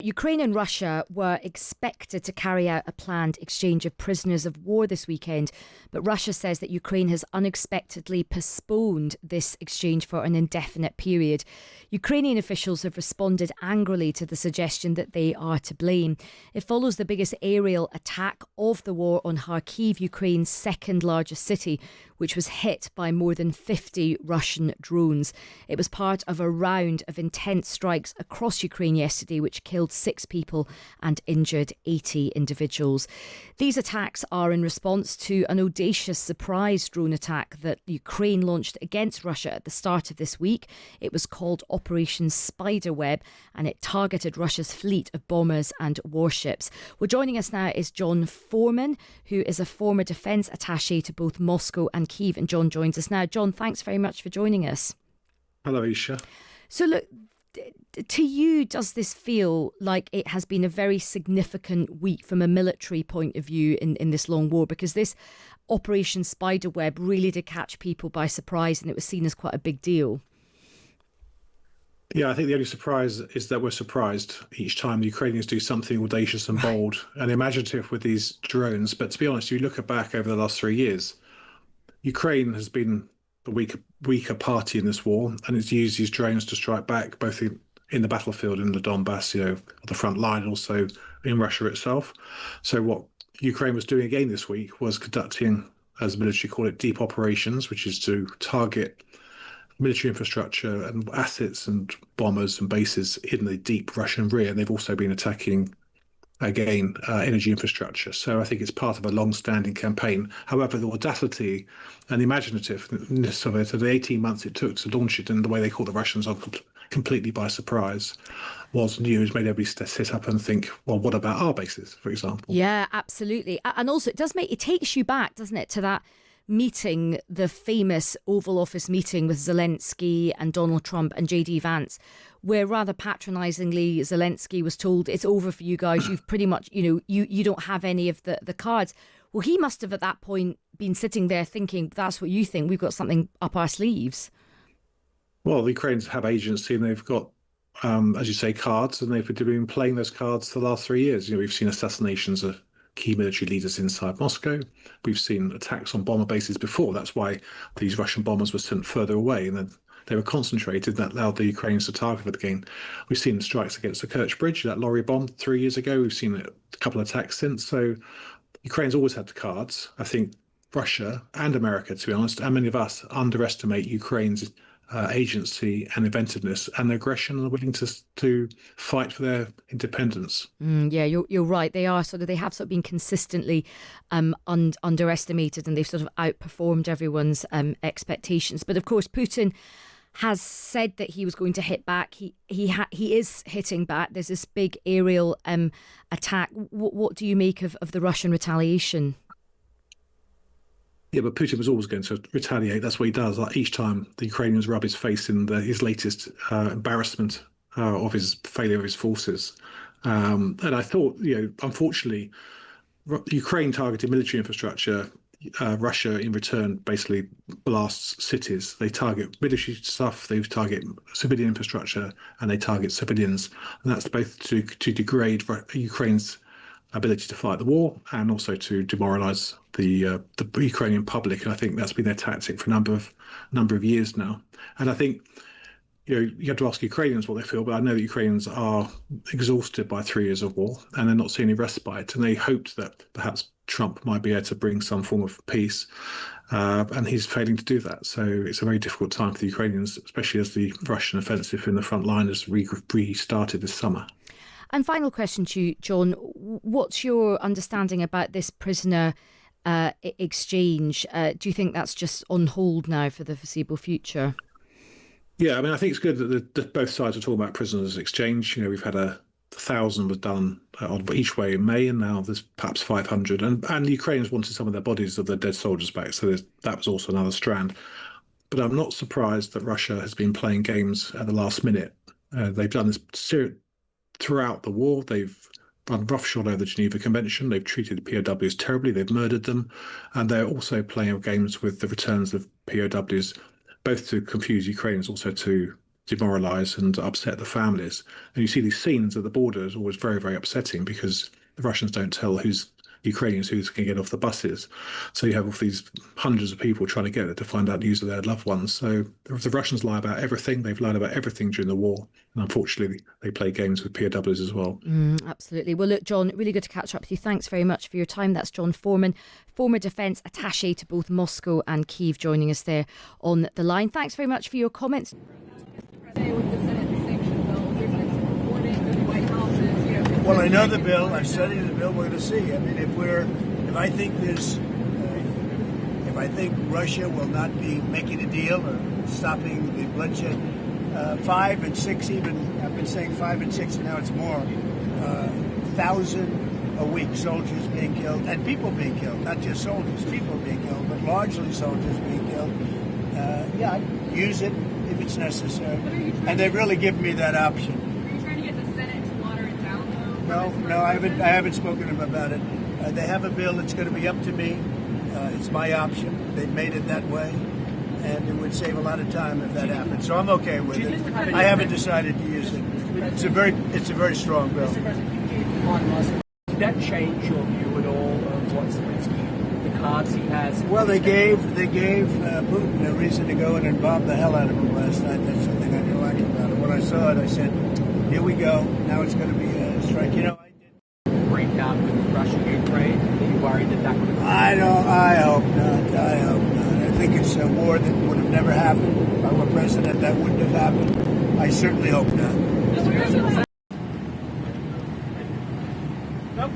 Ukraine and Russia were expected to carry out a planned exchange of prisoners of war this weekend, but Russia says that Ukraine has unexpectedly postponed this exchange for an indefinite period. Ukrainian officials have responded angrily to the suggestion that they are to blame. It follows the biggest aerial attack of the war on Kyiv, Ukraine's second largest city, which was hit by more than 50 Russian drones. It was part of a round of intense strikes across Ukraine yesterday, which killed 6 people and injured 80 individuals. These attacks are in response to an audacious surprise drone attack that Ukraine launched against Russia at the start of this week. It was called Operation Spiderweb, and it targeted Russia's fleet of bombers and warships. Well, joining us now is John Foreman, who is a former defence attaché to both Moscow and Kyiv. And John joins us now. John, thanks very much for joining us. Hello, Isha. So look, to you, does this feel like it has been a very significant week from a military point of view in this long war? Because this Operation Spiderweb really did catch people by surprise, and it was seen as quite a big deal. Yeah, I think the only surprise is that we're surprised each time the Ukrainians do something audacious and bold and imaginative with these drones. But to be honest, you look back over the last 3 years, Ukraine has been the weaker party in this war, and it's used these drones to strike back, both in the battlefield in the Donbass, the front line, and also in Russia itself. So what Ukraine was doing again this week was conducting, as the military call it, deep operations, which is to target military infrastructure and assets and bombers and bases in the deep Russian rear. And they've also been attacking, again, energy infrastructure. So I think it's part of a long-standing campaign. However, the audacity and the imaginativeness of it, of the 18 months it took to launch it, and the way they caught the Russians on completely by surprise, was new. It made everybody sit up and think, well, what about our bases, for example? Yeah, absolutely. And also, it takes you back, doesn't it, to that meeting, the famous Oval Office meeting with Zelensky and Donald Trump and JD Vance, where rather patronisingly Zelensky was told, it's over for you guys, you've pretty much, you don't have any of the cards. Well, he must have at that point been sitting there thinking, that's what you think, we've got something up our sleeves. Well, the Ukrainians have agency, and they've got, as you say, cards, and they've been playing those cards for the last 3 years. We've seen assassinations of key military leaders inside Moscow. We've seen attacks on bomber bases before. That's why these Russian bombers were sent further away, and then they were concentrated. That allowed the Ukrainians to target it again. We've seen strikes against the Kerch Bridge, that lorry bomb 3 years ago. We've seen a couple of attacks since. So Ukraine's always had the cards. I think Russia and America, to be honest, and many of us underestimate Ukraine's agency and inventiveness and aggression, and are willing to fight for their independence. Yeah, you're right. They have sort of been consistently underestimated, and they've sort of outperformed everyone's expectations. But of course, Putin has said that he was going to hit back. He is hitting back. There's this big aerial attack. What do you make of the Russian retaliation? Yeah, but Putin was always going to retaliate. That's what he does. Like each time the Ukrainians rub his face in his latest embarrassment of his failure of his forces. And I thought, unfortunately, Ukraine targeted military infrastructure. Russia, in return, basically blasts cities. They target military stuff, they target civilian infrastructure, and they target civilians. And that's both to degrade Ukraine's ability to fight the war and also to demoralise the Ukrainian public. And I think that's been their tactic for a number of years now. And I think you have to ask Ukrainians what they feel, but I know that Ukrainians are exhausted by 3 years of war, and they're not seeing any respite. And they hoped that perhaps Trump might be able to bring some form of peace, and he's failing to do that. So it's a very difficult time for the Ukrainians, especially as the Russian offensive in the front line has restarted this summer. And final question to you, John. What's your understanding about this prisoner exchange? Do you think that's just on hold now for the foreseeable future? Yeah, I mean, I think it's good that both sides are talking about prisoners exchange. We've had 1,000 was done on each way in May, and now there's perhaps 500. And the Ukrainians wanted some of their bodies of their dead soldiers back, so that was also another strand. But I'm not surprised that Russia has been playing games at the last minute. They've done this throughout the war. They've run roughshod over the Geneva Convention. They've treated POWs terribly. They've murdered them. And they're also playing games with the returns of POWs, both to confuse Ukrainians, also to demoralise and upset the families. And you see these scenes at the border is always very, very upsetting because the Russians don't tell Ukrainians who's going to get off the buses. So you have all these hundreds of people trying to get there to find out news of their loved ones. So the Russians lie about everything. They've lied about everything during the war. And unfortunately, they play games with POWs as well. Absolutely. Well, look, John, really good to catch up with you. Thanks very much for your time. That's John Foreman, former defence attaché to both Moscow and Kyiv, joining us there on the line. Thanks very much for your comments. Well, I know the bill. I've studied the bill. We're going to see. I mean, if I think Russia will not be making a deal or stopping the bloodshed, 5 and 6 even. I've been saying 5 and 6, and now it's more. 1,000 a week, soldiers being killed and people being killed. Not just soldiers, people being killed, but largely soldiers being killed. Yeah, I'd use it if it's necessary. And they've really given me that option. Are you trying to get the Senate to water it down, though? No, I haven't spoken to them about it. They have a bill that's going to be up to me. It's my option. They've made it that way, and it would save a lot of time if that happened. So I'm okay with it. I haven't decided to use it. It's a very strong bill. Did that change your view at all of what Zelensky, the cards he has? Well, they gave Putin a reason to go in and bomb the hell out of him last night. That's something I didn't like about it. When I saw it, I said, "Here we go. Now it's going to be a strike." You know, I did. Breakdown with Russia and Ukraine. Are you worried that would have? I hope not. I hope not. I think it's a war that would have never happened. If I were president, that wouldn't have happened. I certainly hope not. Nope.